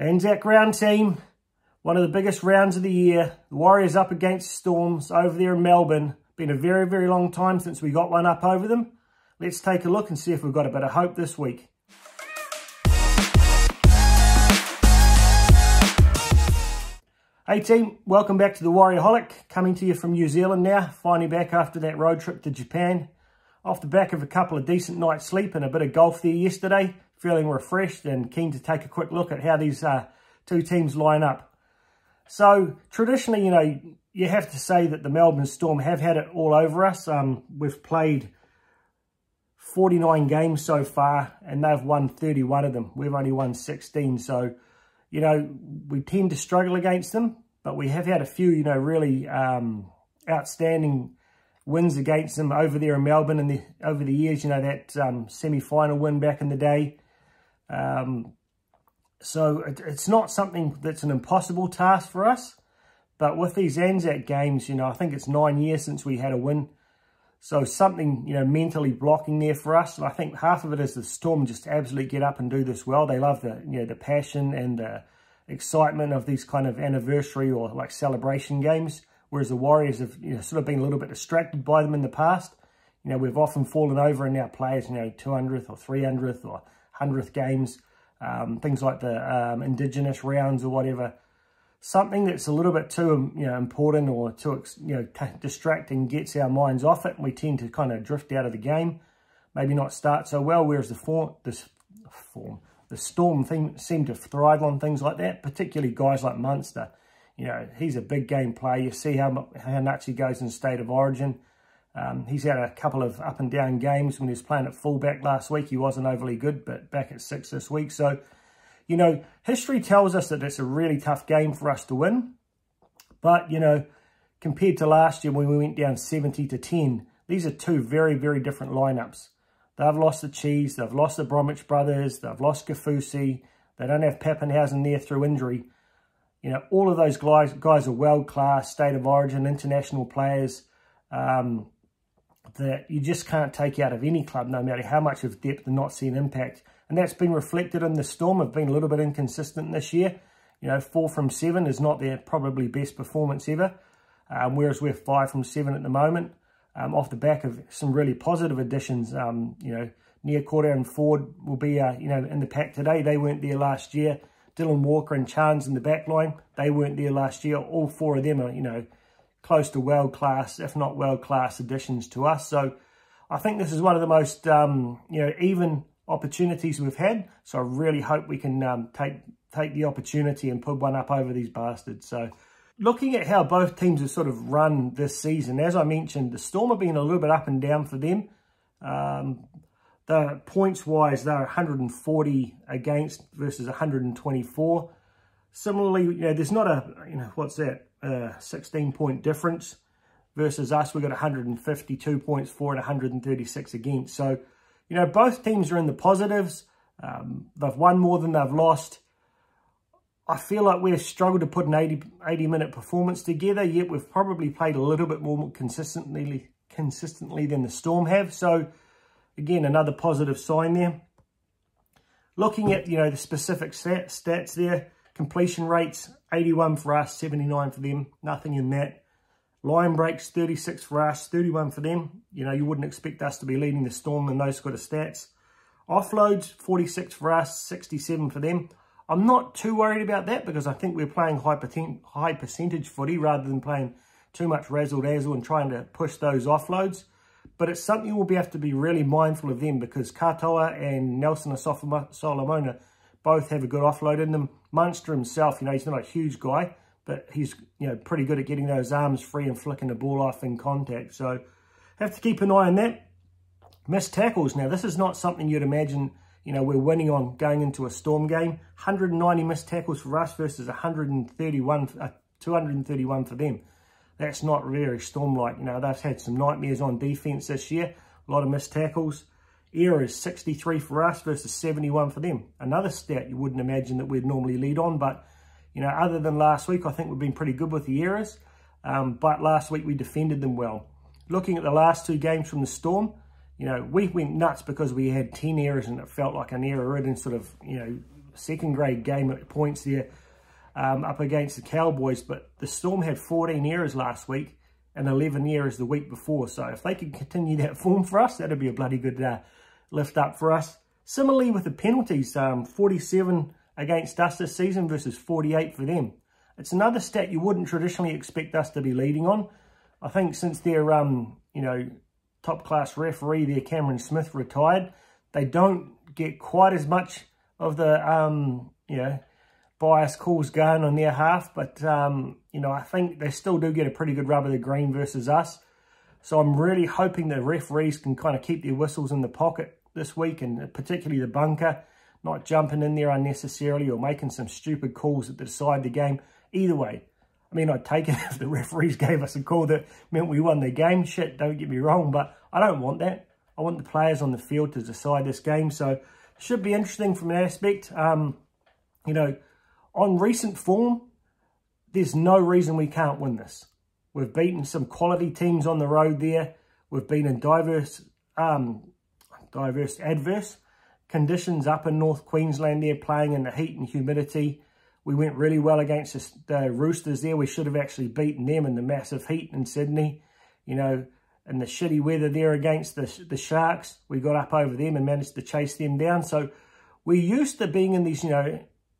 ANZAC round team, one of the biggest rounds of the year. The Warriors up against Storms over there in Melbourne. Been a very, very long time since we got one up over them. Let's take a look and see if we've got a bit of hope this week. Hey team, welcome back to the Warriorholic. Coming to you from New Zealand now. Finally back after that road trip to Japan. Off the back of a couple of decent nights sleep and a bit of golf there yesterday. Feeling refreshed and keen to take a quick look at how these two teams line up. So traditionally, you have to say that the Melbourne Storm have had it all over us. We've played 49 games so far and they've won 31 of them. We've only won 16. So, we tend to struggle against them, but we have had a few, really outstanding wins against them over there in Melbourne and over the years, that semi-final win back in the day. So it's not something that's an impossible task for us, but with these ANZAC games, I think it's 9 years since we had a win. So something, mentally blocking there for us. And I think half of it is the Storm just absolutely get up and do this well. They love the, the passion and the excitement of these kind of anniversary or like celebration games. Whereas the Warriors have, sort of been a little bit distracted by them in the past. We've often fallen over in our players, 200th or 300th or 100th games. Things like the Indigenous rounds or whatever. Something that's a little bit too, important or too, distracting gets our minds off it. And we tend to kind of drift out of the game. Maybe not start so well, whereas the Storm seem to thrive on things like that, particularly guys like Munster. He's a big game player. You see how nuts he goes in State of Origin. He's had a couple of up and down games. When he was playing at fullback last week, he wasn't overly good, but back at 6 this week. So, history tells us that it's a really tough game for us to win. But, compared to last year when we went down 70-10, these are two very, very different lineups. They've lost the Cheese, they've lost the Bromwich brothers, they've lost Kafusi, they don't have Pappenhausen there through injury. All of those guys are world-class, State of Origin, international players that you just can't take out of any club, no matter how much of depth and not see an impact. And that's been reflected in the Storm. Have been a little bit inconsistent this year. 4 from 7 is not their probably best performance ever, whereas we're 5 from 7 at the moment. Off the back of some really positive additions, Near and Ford will be, in the pack today. They weren't there last year. Dylan Walker and Chance in the back line, they weren't there last year. All 4 of them are, close to world-class, if not world-class additions to us. So I think this is one of the most, even opportunities we've had. So I really hope we can take the opportunity and put one up over these bastards. So looking at how both teams have sort of run this season, as I mentioned, the Storm have been a little bit up and down for them. The points-wise, they're 140 against versus 124. Similarly, there's not a, what's that, 16-point difference versus us. We've got 152 points for and 136 against. So, both teams are in the positives. They've won more than they've lost. I feel like we've struggled to put an 80-minute performance together, yet we've probably played a little bit more consistently than the Storm have. So, again, another positive sign there. Looking at, the specific stats there, completion rates, 81 for us, 79 for them, nothing in that. Line breaks, 36 for us, 31 for them. You wouldn't expect us to be leading the Storm in those sort of stats. Offloads, 46 for us, 67 for them. I'm not too worried about that because I think we're playing high percentage footy rather than playing too much razzle-dazzle and trying to push those offloads. But it's something we'll have to be really mindful of them because Katoa and Nelson Solomona both have a good offload in them. Munster himself, he's not a huge guy, but he's, pretty good at getting those arms free and flicking the ball off in contact. So have to keep an eye on that. Missed tackles. Now, this is not something you'd imagine, we're winning on going into a Storm game. 190 missed tackles for us versus 231 for them. That's not very Storm-like. They've had some nightmares on defence this year. A lot of missed tackles. Errors, 63 for us versus 71 for them. Another stat you wouldn't imagine that we'd normally lead on, but, other than last week, I think we've been pretty good with the errors. But last week we defended them well. Looking at the last 2 games from the Storm, we went nuts because we had 10 errors and it felt like an error-ridden sort of, second grade game at points there up against the Cowboys, but the Storm had 14 errors last week and 11 errors the week before. So if they can continue that form for us, that'd be a bloody good lift up for us. Similarly with the penalties, 47 against us this season versus 48 for them. It's another stat you wouldn't traditionally expect us to be leading on. I think since their, top class referee there, Cameron Smith, retired, they don't get quite as much of the, bias calls going on their half. But, I think they still do get a pretty good rub of the green versus us. So I'm really hoping the referees can kind of keep their whistles in the pocket this week, and particularly the bunker, not jumping in there unnecessarily or making some stupid calls that decide the game. Either way, I mean, I'd take it if the referees gave us a call that meant we won the game. Shit, don't get me wrong, but I don't want that. I want the players on the field to decide this game. So should be interesting from that aspect. On recent form, there's no reason we can't win this. We've beaten some quality teams on the road there. We've been in adverse conditions up in North Queensland there, playing in the heat and humidity. We went really well against the Roosters there. We should have actually beaten them in the massive heat in Sydney. And the shitty weather there against the Sharks. We got up over them and managed to chase them down. So we're used to being in these,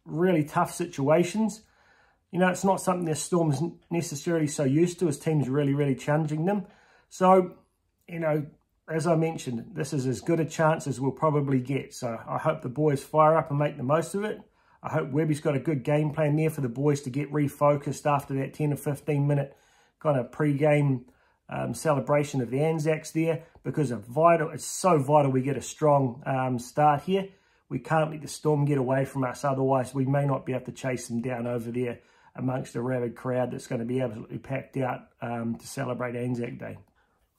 really tough situations. It's not something the Storm's necessarily so used to, as teams really, really challenging them. So, as I mentioned, this is as good a chance as we'll probably get. So I hope the boys fire up and make the most of it. I hope Webby's got a good game plan there for the boys to get refocused after that 10 or 15 minute kind of pre-game celebration of the ANZACs there, because it's so vital we get a strong start here. We can't let the Storm get away from us, otherwise we may not be able to chase them down over there amongst a rabid crowd that's going to be absolutely packed out to celebrate ANZAC Day.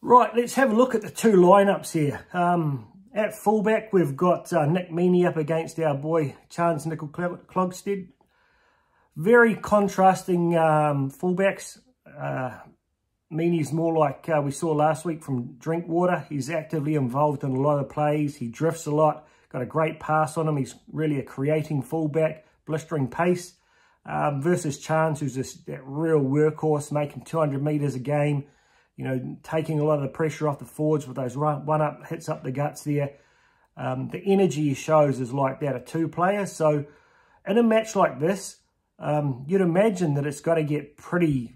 Right, let's have a look at the two lineups here. At fullback, we've got Nick Meaney up against our boy Chance Nickel-Clogstead. Very contrasting fullbacks. Meaney's more like we saw last week from Drinkwater. He's actively involved in a lot of plays. He drifts a lot. Got a great pass on him. He's really a creating fullback, blistering pace. Versus Chance, who's that real workhorse, making 200 metres a game. Taking a lot of the pressure off the forwards with those one-up hits up the guts there. The energy he shows is like that of two players. So in a match like this, you'd imagine that it's got to get pretty,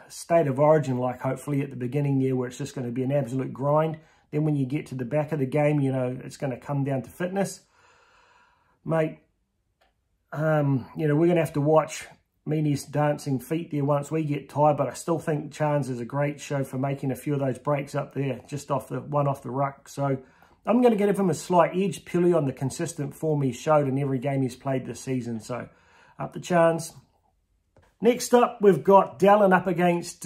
state of origin like hopefully at the beginning there, where it's just going to be an absolute grind. Then when you get to the back of the game, it's going to come down to fitness. Mate, we're going to have to watch Meaney's dancing feet there once we get tired, but I still think Chance is a great show for making a few of those breaks up there, just off the ruck. So I'm going to give him a slight edge purely on the consistent form he showed in every game he's played this season. So up the Chance. Next up, we've got Dallin up against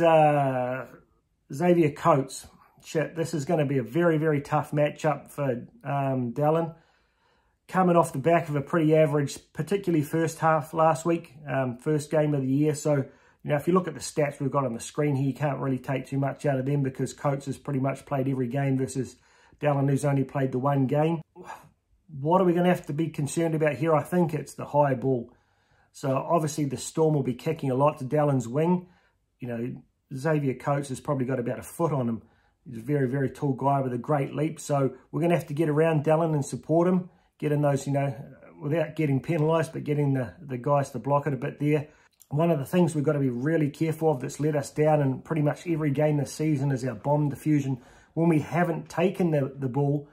Xavier Coates. Shit, this is going to be a very, very tough matchup for Dallin. Coming off the back of a pretty average, particularly first half last week, first game of the year. So, if you look at the stats we've got on the screen here, you can't really take too much out of them because Coates has pretty much played every game versus Dallin, who's only played the one game. What are we going to have to be concerned about here? I think it's the high ball. So, obviously, the Storm will be kicking a lot to Dallin's wing. Xavier Coates has probably got about a foot on him. He's a very, very tall guy with a great leap. So, we're going to have to get around Dallin and support him. Getting those, without getting penalised, but getting the guys to block it a bit there. One of the things we've got to be really careful of that's let us down in pretty much every game this season is our bomb diffusion. When we haven't taken the ball,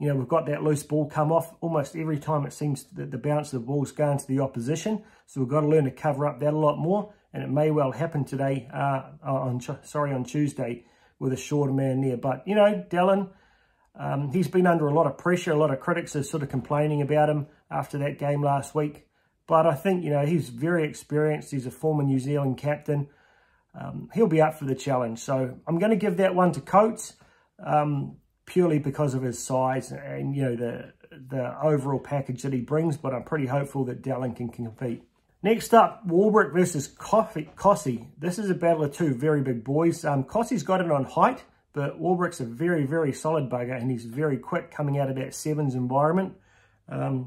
we've got that loose ball come off almost every time. It seems that the bounce of the ball's going to the opposition. So we've got to learn to cover up that a lot more. And it may well happen today, on Tuesday, with a shorter man there. But, Dallin, he's been under a lot of pressure. A lot of critics are sort of complaining about him after that game last week. But I think, he's very experienced. He's a former New Zealand captain. He'll be up for the challenge. So I'm going to give that one to Coates, purely because of his size and, the overall package that he brings. But I'm pretty hopeful that Dallin can compete. Next up, Warbrick versus Cossey. This is a battle of two very big boys. Cossey's got it on height, but Warbrick's a very, very solid bugger, and he's very quick coming out of that sevens environment.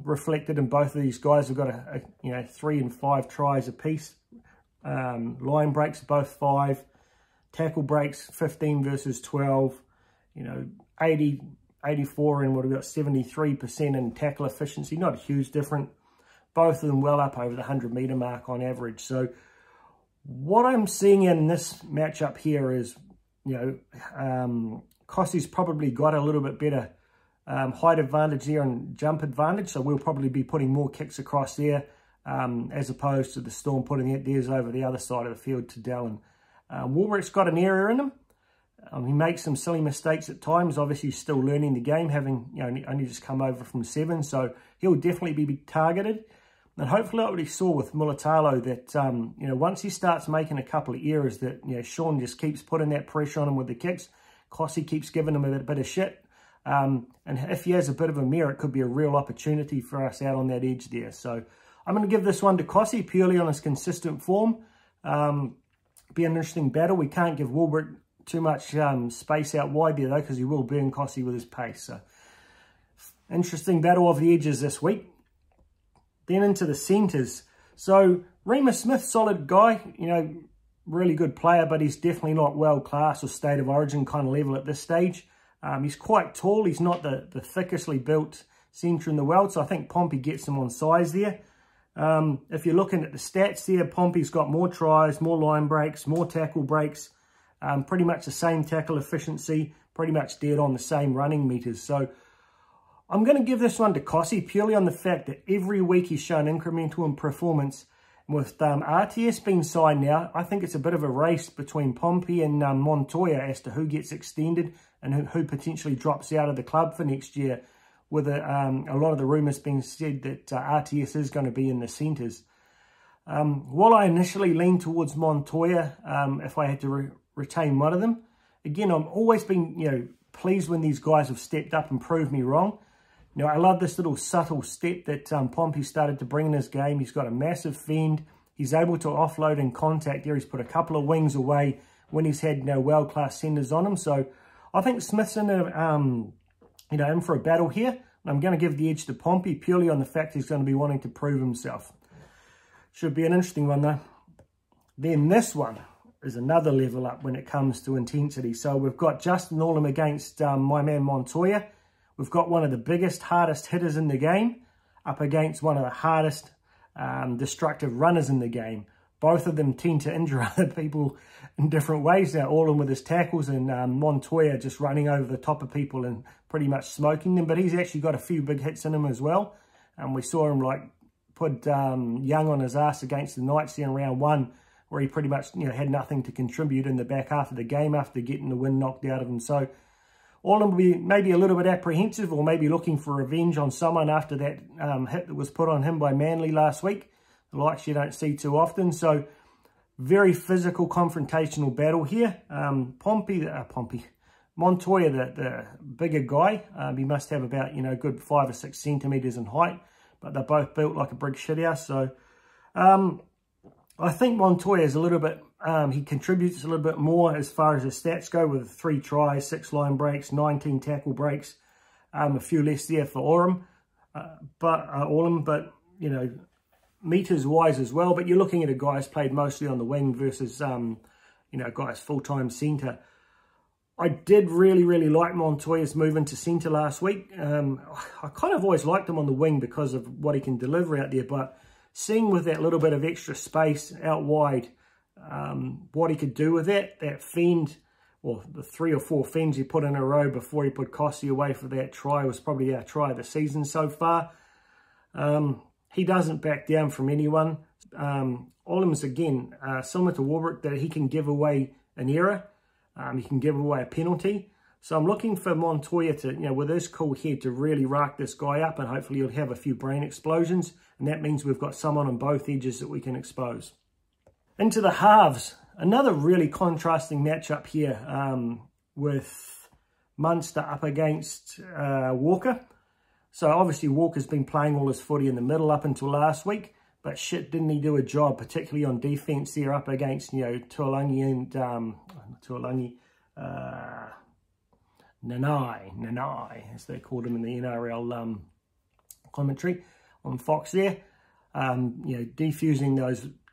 reflected in both of these guys. We've got a 3 and 5 tries apiece. Line breaks both 5. Tackle breaks 15 versus 12. 80, 84 and what we've got 73% in tackle efficiency. Not a huge difference. Both of them well up over the 100-metre mark on average. So what I'm seeing in this matchup here is, Kossi's probably got a little bit better height advantage there and jump advantage. So we'll probably be putting more kicks across there as opposed to the Storm putting theirs over the other side of the field to Dallin. Warwick's got an error in him. He makes some silly mistakes at times. Obviously, he's still learning the game, having only just come over from 7. So he'll definitely be targeted. And hopefully, what we saw with Mulitalo that once he starts making a couple of errors, that Sean just keeps putting that pressure on him with the kicks. Kossi keeps giving him a bit of shit. And if he has a bit of a mirror, it could be a real opportunity for us out on that edge there. So I'm going to give this one to Kossi purely on his consistent form. Be an interesting battle. We can't give Warwick too much space out wide there, though, because he will burn Kossi with his pace. So, interesting battle of the edges this week. Then into the centres. So, Remus Smith, solid guy. Really good player, but he's definitely not world-class or state of origin kind of level at this stage. He's quite tall. He's not the thickestly built centre in the world, so I think Pompey gets him on size there. If you're looking at the stats there, Pompey's got more tries, more line breaks, more tackle breaks. Pretty much the same tackle efficiency, pretty much dead on the same running meters. So I'm going to give this one to Kossi purely on the fact that every week he's shown incremental in performance. With RTS being signed now, I think it's a bit of a race between Pompey and Montoya as to who gets extended and who potentially drops out of the club for next year. With a lot of the rumours being said that RTS is going to be in the centres. While I initially leaned towards Montoya, if I had to retain one of them, again, I've always been, pleased when these guys have stepped up and proved me wrong. I love this little subtle step that Pompey started to bring in his game. He's got a massive fend. He's able to offload in contact there. He's put a couple of wings away when he's had world-class centres on him. So I think Smith's in for a battle here. I'm going to give the edge to Pompey purely on the fact he's going to be wanting to prove himself. Should be an interesting one, though. Then this one is another level up when it comes to intensity. So we've got Justin Olam against my man Montoya. We've got one of the biggest, hardest hitters in the game up against one of the hardest destructive runners in the game. Both of them tend to injure other people in different ways. Now, Olam with his tackles and Montoya just running over the top of people and pretty much smoking them. But he's actually got a few big hits in him as well. And we saw him put Young on his ass against the Knights there in round 1, where he pretty much had nothing to contribute in the back half of the game after getting the wind knocked out of him. So Olam will be maybe a little bit apprehensive or maybe looking for revenge on someone after that hit that was put on him by Manly last week. The likes you don't see too often. So very physical, confrontational battle here. Montoya, the bigger guy. He must have about, good 5 or 6 centimetres in height. But they're both built like a brick shithouse. So I think Montoya is a little bit, he contributes a little bit more as far as his stats go with 3 tries, 6 line breaks, 19 tackle breaks, a few less there for Olam, but meters wise as well. But you're looking at a guy who's played mostly on the wing versus, guys full-time centre. I did really like Montoya's move into centre last week. I kind of always liked him on the wing because of what he can deliver out there, but seeing with that little bit of extra space out wide, what he could do with that fend, or the 3 or 4 fends he put in a row before he put Kossi away for that try, was probably our try of the season so far. He doesn't back down from anyone. Olam's, again, similar to Warwick, that he can give away an error. He can give away a penalty. So I'm looking for Montoya to, with his cool head, to really rack this guy up, and hopefully he'll have a few brain explosions. And that means we've got someone on both edges that we can expose. Into the halves. Another really contrasting matchup here with Munster up against Walker. So obviously Walker's been playing all his footy in the middle up until last week. But shit, didn't he do a job, particularly on defence there up against, Tuolangi and Nanai, as they called him in the NRL commentary on Fox there. You know, defusing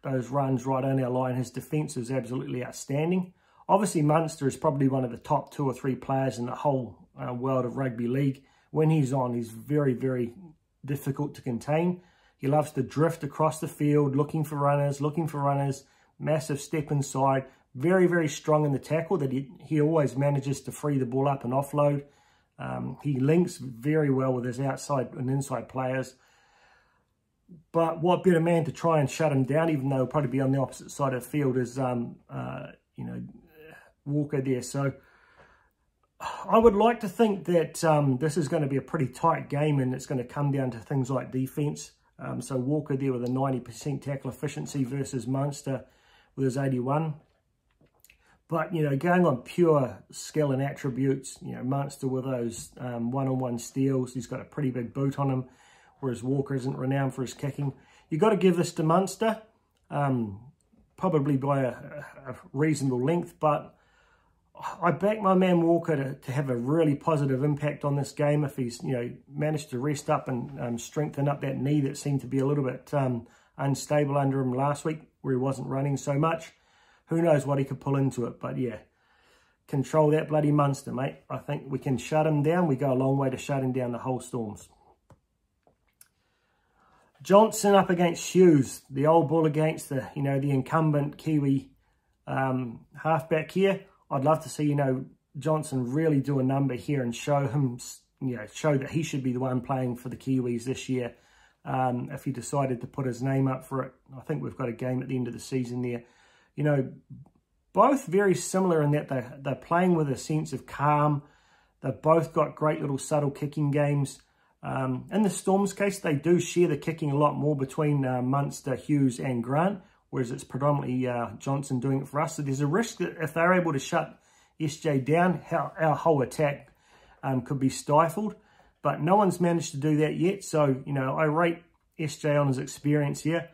those runs right on our line. His defence is absolutely outstanding. Obviously, Munster is probably one of the top 2 or 3 players in the whole world of rugby league. When he's on, he's very, very difficult to contain. He loves to drift across the field, looking for runners, massive step inside, very, very strong in the tackle that he always manages to free the ball up and offload. He links very well with his outside and inside players. But what better man to try and shut him down, even though he'll probably be on the opposite side of the field, is, you know, Walker there. So I would like to think that this is going to be a pretty tight game, and it's going to come down to things like defence. So Walker there with a 90% tackle efficiency versus Munster with his 81. But, you know, going on pure skill and attributes, you know, Munster with those one-on-one steals, he's got a pretty big boot on him, whereas Walker isn't renowned for his kicking. You've got to give this to Munster, probably by a reasonable length, but I back my man Walker to have a really positive impact on this game if he's, you know, managed to rest up and strengthen up that knee that seemed to be a little bit unstable under him last week, where he wasn't running so much. Who knows what he could pull into it, but yeah, control that bloody Munster, mate. I think we can shut him down. We go a long way to shutting down the whole Storms. Johnson up against Hughes, the old bull against the, you know, the incumbent Kiwi halfback here. I'd love to see, you know, Johnson really do a number here and show him, you know, show that he should be the one playing for the Kiwis this year. If he decided to put his name up for it, I think we've got a game at the end of the season there. You know, both very similar in that they're playing with a sense of calm. They've both got great little subtle kicking games. In the Storm's case, they do share the kicking a lot more between Munster, Hughes and Grant, whereas it's predominantly Johnson doing it for us. So there's a risk that if they're able to shut SJ down, our whole attack could be stifled. But no one's managed to do that yet. So, you know, I rate SJ on his experience here.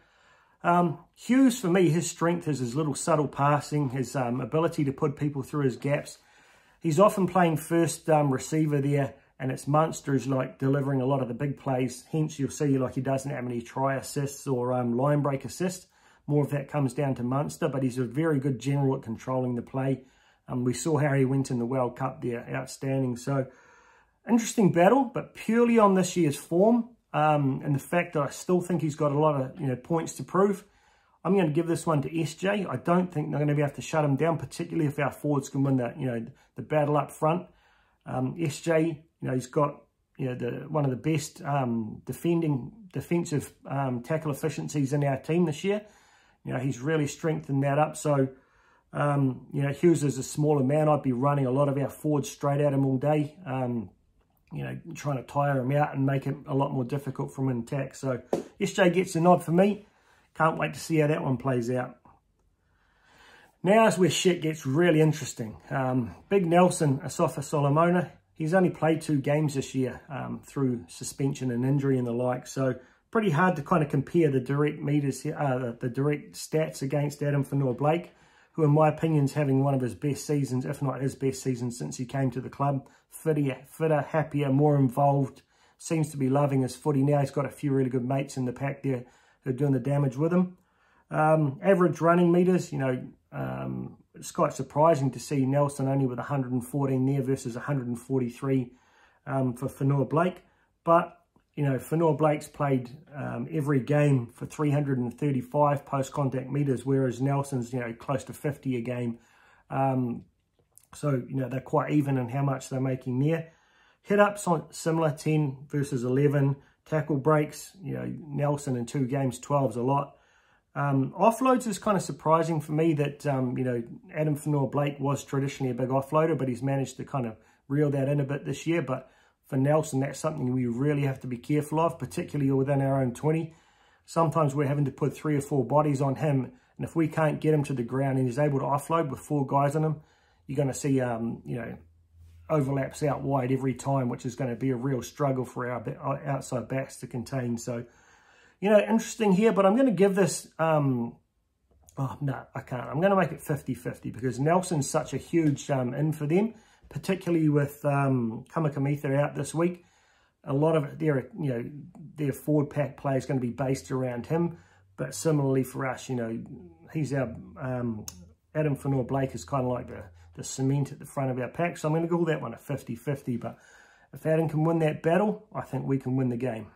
Hughes, for me, his strength is his little subtle passing, his ability to put people through his gaps. He's often playing first receiver there, and it's Munster who's like delivering a lot of the big plays. Hence, you'll see like he doesn't have any try assists or line break assists. More of that comes down to Munster, but he's a very good general at controlling the play. We saw how he went in the World Cup there, outstanding. So, interesting battle, but purely on this year's form. And the fact that I still think he's got a lot of, you know, points to prove. I'm going to give this one to SJ. I don't think they're going to be able to shut him down, particularly if our forwards can win that, you know, the battle up front. SJ, you know, he's got, you know, one of the best defensive tackle efficiencies in our team this year. You know, he's really strengthened that up. So, you know, Hughes is a smaller man. I'd be running a lot of our forwards straight at him all day. You know, trying to tire him out and make it a lot more difficult for him in attack. So, SJ gets a nod for me. Can't wait to see how that one plays out. Now's where shit gets really interesting. Big Nelson Asafa-Solomona, he's only played 2 games this year through suspension and injury and the like. So, pretty hard to kind of compare the direct meters, the direct stats against Adam Fanua-Blake, who in my opinion is having one of his best seasons, if not his best season since he came to the club. Fitter, happier, more involved, seems to be loving his footy now. He's got a few really good mates in the pack there who are doing the damage with him. Average running meters, you know, it's quite surprising to see Nelson only with 114 there versus 143 for Fanua-Blake. But, you know, Fanua-Blake's played every game for 335 post-contact meters, whereas Nelson's, you know, close to 50 a game. So, you know, they're quite even in how much they're making there. Hit-ups on similar, 10 versus 11. Tackle breaks, you know, Nelson in 2 games, 12's a lot. Offloads is kind of surprising for me that, you know, Adam Fanua-Blake was traditionally a big offloader, but he's managed to kind of reel that in a bit this year. But for Nelson, that's something we really have to be careful of, particularly within our own 20. Sometimes we're having to put 3 or 4 bodies on him, and if we can't get him to the ground and he's able to offload with 4 guys on him, you're going to see, you know, overlaps out wide every time, which is going to be a real struggle for our outside backs to contain. So, you know, interesting here, but I'm going to give this, oh, no, I can't. I'm going to make it 50-50 because Nelson's such a huge in for them, particularly with Kamikamitha out this week. a lot of their forward pack play is going to be based around him. But similarly for us, he's our Adam Fanua-Blake is kind of like the cement at the front of our pack. So I'm going to call that one a 50-50. But if Adam can win that battle, I think we can win the game.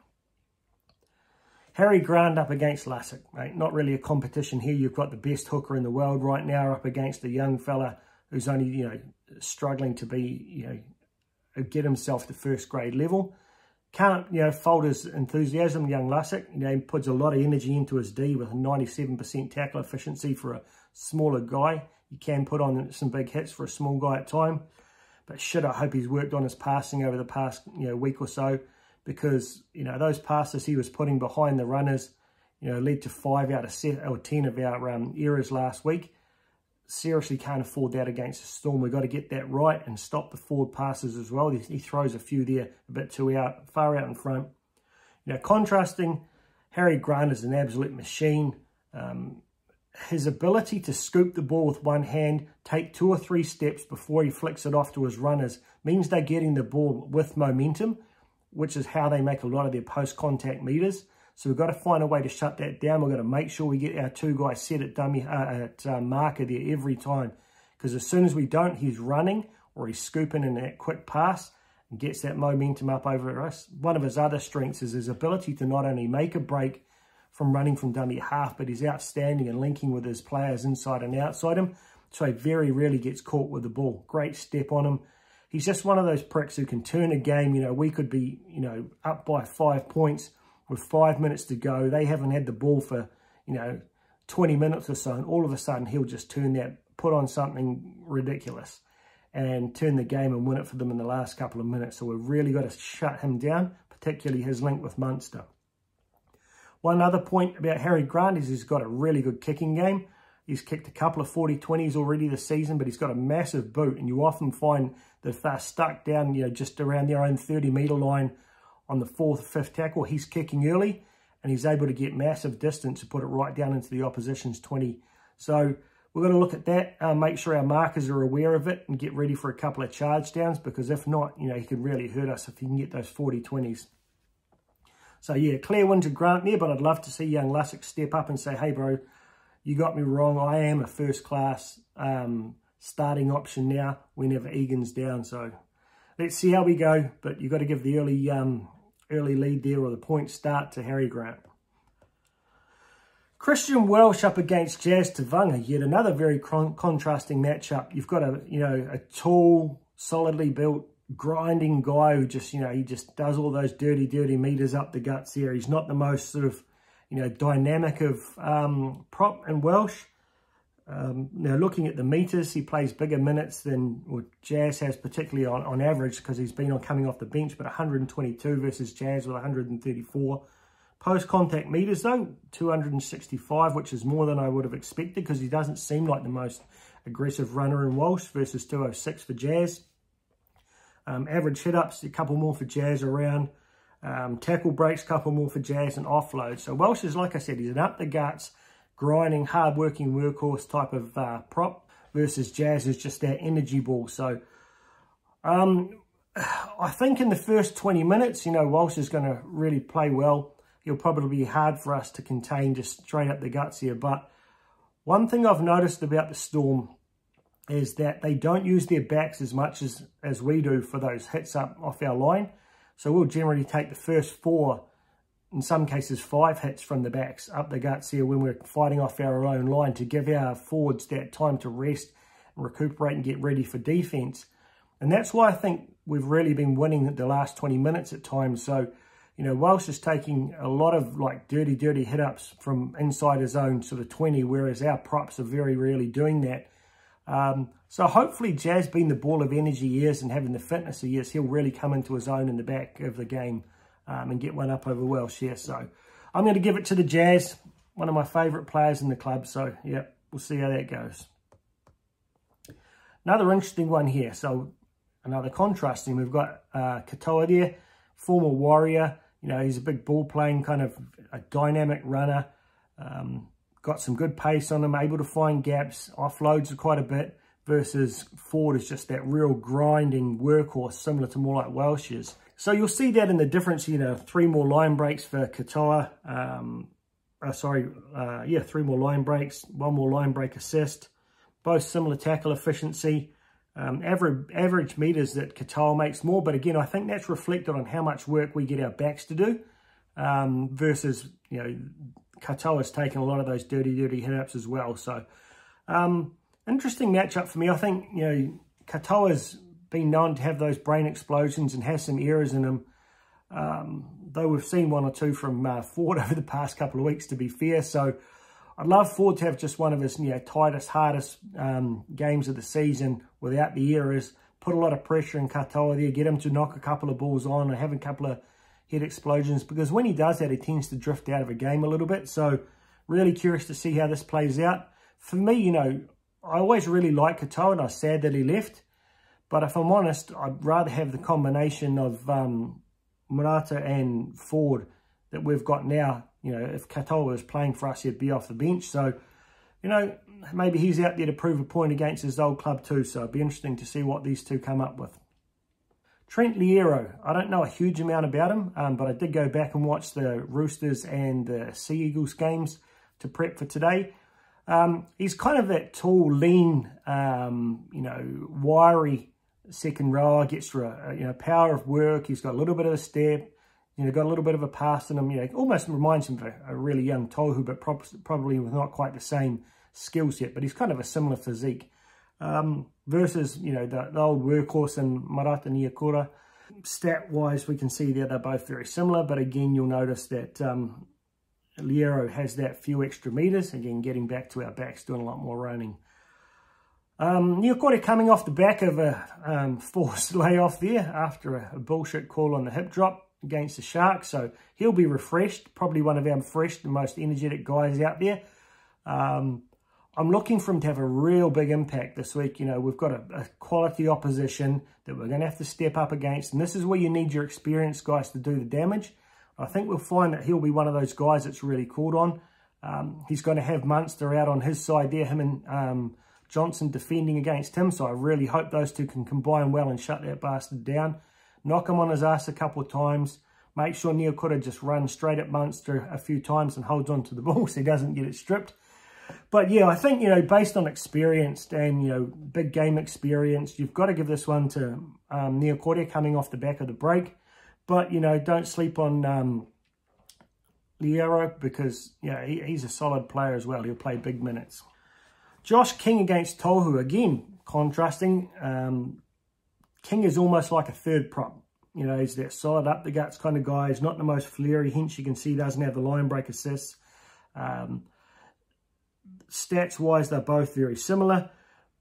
Harry Grant up against Lussick, mate. Not really a competition here. You've got the best hooker in the world right now up against a young fella who's only, struggling to be, get himself to first grade level. Can't, fault his enthusiasm, young Lussick. He puts a lot of energy into his D with a 97% tackle efficiency for a smaller guy. He can put on some big hits for a small guy at time. But shit, I hope he's worked on his passing over the past, week or so. Because, those passes he was putting behind the runners, led to 5 out of 7 or 10 of our errors last week. Seriously can't afford that against the Storm. We've got to get that right and stop the forward passes as well. He throws a few there a bit too far out in front. Contrasting, Harry Grant is an absolute machine. His ability to scoop the ball with one hand, take 2 or 3 steps before he flicks it off to his runners, means they're getting the ball with momentum, which is how they make a lot of their post-contact meters. So we've got to find a way to shut that down. We've got to make sure we get our 2 guys set at marker there every time. Because as soon as we don't, he's running or he's scooping in that quick pass and gets that momentum up over us. One of his other strengths is his ability to not only make a break from running from dummy half, but he's outstanding in linking with his players inside and outside him. So he very rarely gets caught with the ball. Great step on him. He's just one of those pricks who can turn a game. We could be, up by 5 points with 5 minutes to go. They haven't had the ball for, 20 minutes or so. And all of a sudden, he'll just turn that, put on something ridiculous and turn the game and win it for them in the last couple of minutes. So we've really got to shut him down, particularly his link with Munster. One other point about Harry Grant is he's got a really good kicking game. He's kicked a couple of 40-20s already this season, but he's got a massive boot. And you often find that if they're stuck down, just around their own 30-metre line on the 4th or 5th tackle, he's kicking early and he's able to get massive distance to put it right down into the opposition's 20. So we're going to look at that, make sure our markers are aware of it and get ready for a couple of charge downs, because if not, he can really hurt us if he can get those 40-20s. So yeah, clear win to Grant there, but I'd love to see young Lussick step up and say, hey bro, you got me wrong. I am a first-class starting option now whenever Egan's down. So let's see how we go. But you've got to give the early lead there, or the point start, to Harry Grant. Christian Welsh up against Jazz Tavanga. Yet another very contrasting matchup. You've got a tall, solidly built, grinding guy who just, he just does all those dirty meters up the guts there. He's not the most sort of, dynamic of prop in Welsh. Now, looking at the meters, he plays bigger minutes than Jazz has, particularly on average, because he's been coming off the bench, but 122 versus Jazz with 134. Post-contact meters, though, 265, which is more than I would have expected, because he doesn't seem like the most aggressive runner in Welsh, versus 206 for Jazz. Average hit-ups, a couple more for Jazz around. Tackle breaks, couple more for Jazz, and offload. So Welsh is, like I said, he's an up-the-guts, grinding, hard-working workhorse type of prop, versus Jazz is just that energy ball. So I think in the first 20 minutes, Welsh is going to really play well. He'll probably be hard for us to contain just straight up the guts here. But one thing I've noticed about the Storm is that they don't use their backs as much as we do for those hits up off our line. So we'll generally take the first 4, in some cases 5 hits from the backs up the guts here when we're fighting off our own line, to give our forwards that time to rest and recuperate and get ready for defence. And that's why I think we've really been winning the last 20 minutes at times. So, Welsh is taking a lot of dirty hit-ups from inside his own sort of 20, whereas our props are very rarely doing that. So hopefully Jazz, being the ball of energy he is and having the fitness he is, he'll really come into his own in the back of the game and get one up over Welsh here. So I'm going to give it to the Jazz, one of my favourite players in the club. So, yeah, we'll see how that goes. Another interesting one here. So another contrasting. We've got Katoa there, former Warrior. He's a big ball-playing kind of a dynamic runner. Got some good pace on him, able to find gaps, offloads quite a bit, versus Ford is just that real grinding workhorse, similar to more like Welsh is. So you'll see that in the difference, 3 more line breaks for Katoa. 3 more line breaks, 1 more line break assist. Both similar tackle efficiency. Average meters that Katoa makes more, but again, I think that's reflected on how much work we get our backs to do, versus, Katoa's taken a lot of those dirty hit-ups as well. So, interesting matchup for me. I think, Katoa's been known to have those brain explosions and has some errors in him, though we've seen 1 or 2 from Ford over the past couple of weeks, to be fair. So, I'd love Ford to have just one of his tightest, hardest games of the season without the errors. Put a lot of pressure in Katoa there, get him to knock a couple of balls on and have a couple of head explosions, because when he does that, he tends to drift out of a game a little bit. So really curious to see how this plays out. For me, I always really liked Katoa, and I was sad that he left. But if I'm honest, I'd rather have the combination of Murata and Ford that we've got now. If Katoa was playing for us, he'd be off the bench. So, maybe he's out there to prove a point against his old club too. So it'd be interesting to see what these two come up with. Trent Liio, I don't know a huge amount about him, but I did go back and watch the Roosters and the Sea Eagles games to prep for today. He's kind of that tall, lean, wiry second rower, gets for a power of work. He's got a little bit of a step. Got a little bit of a pass in him. Almost reminds him of a really young Tohu, but probably with not quite the same skill set. But he's kind of a similar physique. Versus, the old workhorse and Marata Niakura. Stat-wise, we can see that they're both very similar. But again, you'll notice that Liio has that few extra meters. Again, getting back to our backs, doing a lot more running. Niakura coming off the back of a forced layoff there after a bullshit call on the hip drop against the Sharks, so he'll be refreshed, probably one of our fresh and most energetic guys out there. I'm looking for him to have a real big impact this week. We've got a quality opposition that we're going to have to step up against, and this is where you need your experienced guys to do the damage. I think we'll find that he'll be one of those guys that's really called on. He's going to have Munster out on his side there, him and Johnson defending against him, so I really hope those two can combine well and shut that bastard down. Knock him on his ass a couple of times. Make sure Niakura just runs straight at Munster a few times and holds on to the ball so he doesn't get it stripped. But yeah, I think, based on experience and, big game experience, you've got to give this one to Niakura coming off the back of the break. But, don't sleep on Liio, because, he's a solid player as well. He'll play big minutes. Josh King against Tohu. Again, contrasting. King is almost like a third prop. He's that solid up the guts kind of guy. He's not the most flary, hence you can see he doesn't have the line break assists. Stats-wise, they're both very similar.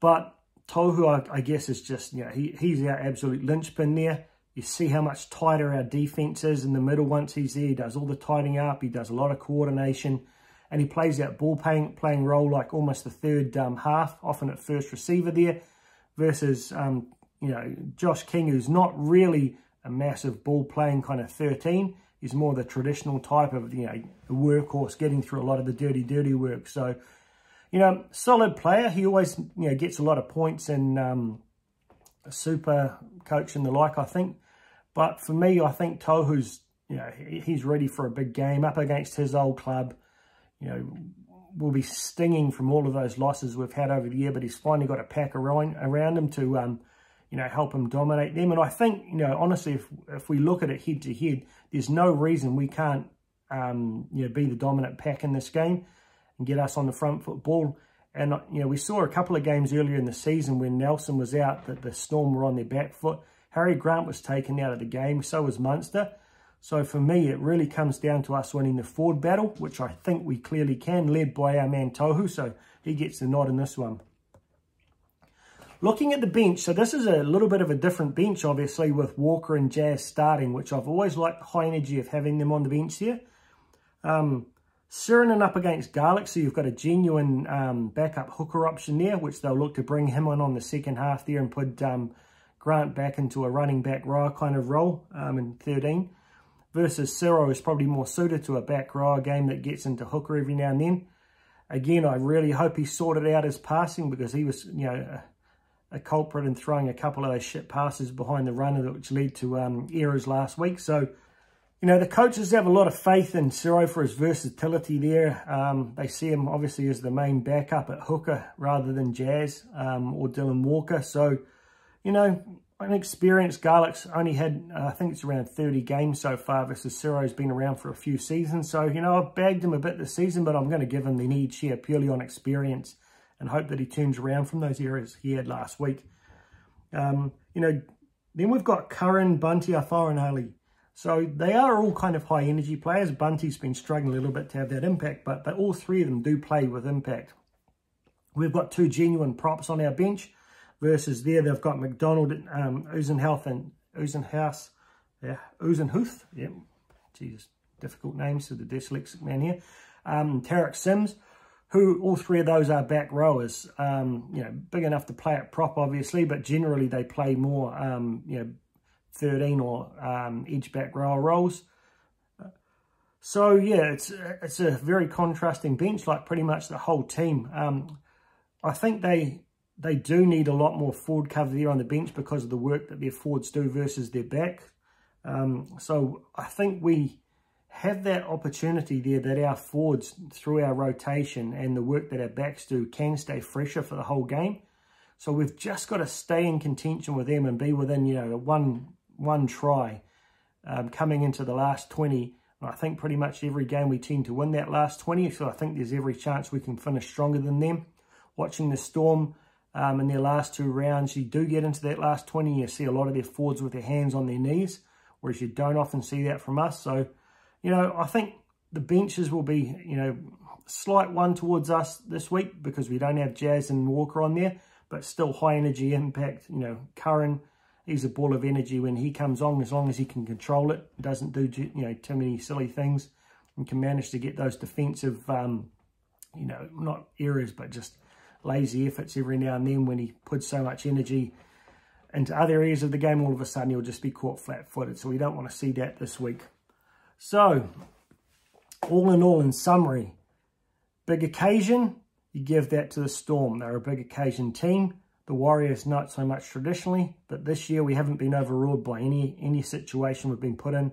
But Tohu, I guess, is just, he's our absolute linchpin there. You see how much tighter our defense is in the middle once he's there. He does all the tightening up. He does a lot of coordination. And he plays that ball playing role like almost the third half, often at first receiver there. Versus, Josh King, who's not really a massive ball playing kind of 13. He's more the traditional type of, the workhorse, getting through a lot of the dirty work. So, solid player. He always, gets a lot of points in super coach and the like, I think. But for me, I think Tohu's, he's ready for a big game up against his old club. Will be stinging from all of those losses we've had over the year, but he's finally got a pack around him to, help him dominate them. And I think, honestly, if we look at it head to head, there's no reason we can't, be the dominant pack in this game and get us on the front foot ball. And, we saw a couple of games earlier in the season when Nelson was out, that the Storm were on their back foot. Harry Grant was taken out of the game, so was Munster. So for me, it really comes down to us winning the forward battle, which I think we clearly can, led by our man Tohu, so he gets the nod in this one. Looking at the bench, so this is a little bit of a different bench, obviously, with Walker and Jazz starting, which I've always liked the high energy of having them on the bench here. Sirenen up against Garlic, so you've got a genuine backup hooker option there, which they'll look to bring him on the second half there and put Grant back into a running back rower kind of role in 13. Versus Ciro is probably more suited to a back rower game that gets into hooker every now and then. Again, I really hope he sorted out his passing, because he was, a culprit in throwing a couple of those shit passes behind the runner, which led to errors last week. So, you know, the coaches have a lot of faith in Ciro for his versatility there. They see him obviously as the main backup at hooker rather than Jazz or Dylan Walker. So, you know, an experienced Garlick's only had, I think it's around 30 games so far versus Ciro's been around for a few seasons. So, you know, I've bagged him a bit this season, but I'm going to give him the lead share purely on experience and hope that he turns around from those errors he had last week. You know, then we've got Curran, Bunty, Warriorholic. So they are all kind of high energy players. Bunty's been struggling a little bit to have that impact, but all three of them do play with impact. We've got two genuine props on our bench versus there they've got McDonald, Uzenhouse and Uzenhuth. Yeah, Jesus, difficult names to the dyslexic man here. Tarek Sims, who all three of those are back rowers. You know, big enough to play at prop, obviously, but generally they play more, you know, 13 or edge back rower roles. So yeah, it's a very contrasting bench, like pretty much the whole team. I think they do need a lot more forward cover there on the bench because of the work that their forwards do versus their back. So I think we have that opportunity there that our forwards, through our rotation and the work that our backs do, can stay fresher for the whole game. So we've just got to stay in contention with them and be within, you know, one try coming into the last 20. And I think pretty much every game we tend to win that last 20. So I think there's every chance we can finish stronger than them. Watching the Storm in their last two rounds, you do get into that last 20. You see a lot of their forwards with their hands on their knees, whereas you don't often see that from us. So, you know, I think the benches will be, you know, slight one towards us this week because we don't have Jazz and Walker on there, but still high energy impact. You know, Curran, he's a ball of energy when he comes on, as long as he can control it, doesn't do, you know, too many silly things, and can manage to get those defensive, you know, not errors, but just lazy efforts every now and then when he puts so much energy into other areas of the game. All of a sudden he'll just be caught flat-footed, so we don't want to see that this week. So, all in all, in summary, big occasion, you give that to the Storm. They're a big occasion team. The Warriors, not so much traditionally, but this year we haven't been overruled by any situation we've been put in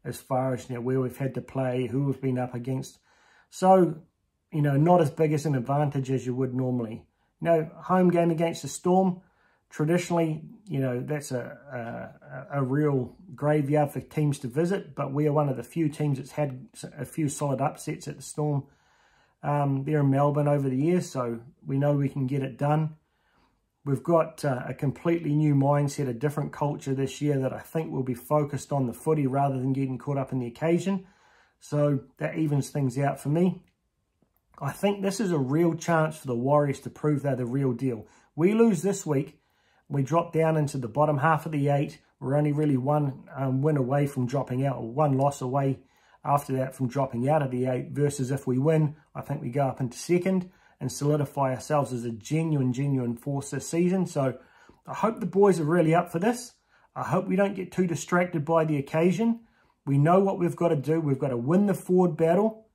as far as, you know, where we've had to play, who we've been up against. So, you know, not as big as an advantage as you would normally. You know, home game against the Storm, traditionally, you know, that's a real graveyard for teams to visit, but we are one of the few teams that's had a few solid upsets at the Storm there in Melbourne over the years, so we know we can get it done. We've got a completely new mindset, a different culture this year that I think will be focused on the footy rather than getting caught up in the occasion, so that evens things out for me. I think this is a real chance for the Warriors to prove they're the real deal. We lose this week, we drop down into the bottom half of the 8. We're only really one win away from dropping out, or one loss away after that from dropping out of the 8, versus if we win, I think we go up into second and solidify ourselves as a genuine force this season. So I hope the boys are really up for this. I hope we don't get too distracted by the occasion. We know what we've got to do. We've got to win the forward battle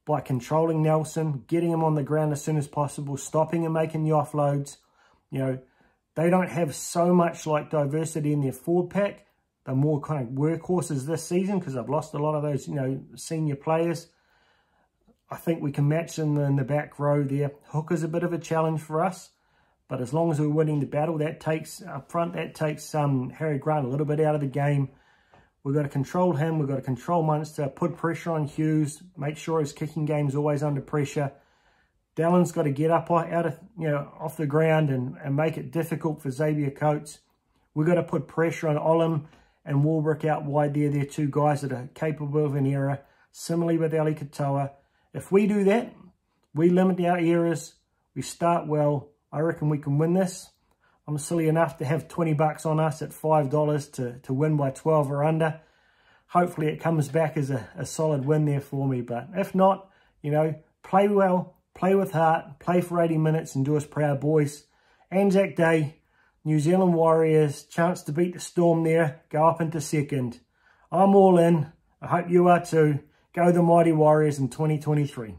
by controlling Nelson, getting him on the ground as soon as possible, stopping him making the offloads. You know, they don't have so much like diversity in their forward pack. They're more kind of workhorses this season because I've lost a lot of those, you know, senior players. I think we can match them in the back row there. Hooker's a bit of a challenge for us, but as long as we're winning the battle, that takes up front, that takes Harry Grant a little bit out of the game. We've got to control him. We've got to control Munster, put pressure on Hughes, make sure his kicking game's always under pressure. Dallin's got to get up out of, you know, off the ground and make it difficult for Xavier Coates. We've got to put pressure on Olam and Warwick out wide there. They're two guys that are capable of an error. Similarly with Ali Katoa. If we do that, we limit our errors, we start well, I reckon we can win this. I'm silly enough to have 20 bucks on us at $5 to win by 12 or under. Hopefully it comes back as a solid win there for me. But if not, you know, play well, play with heart, play for 80 minutes and do us proud, boys. ANZAC Day, New Zealand Warriors, chance to beat the Storm there, go up into second. I'm all in. I hope you are too. Go the Mighty Warriors in 2023.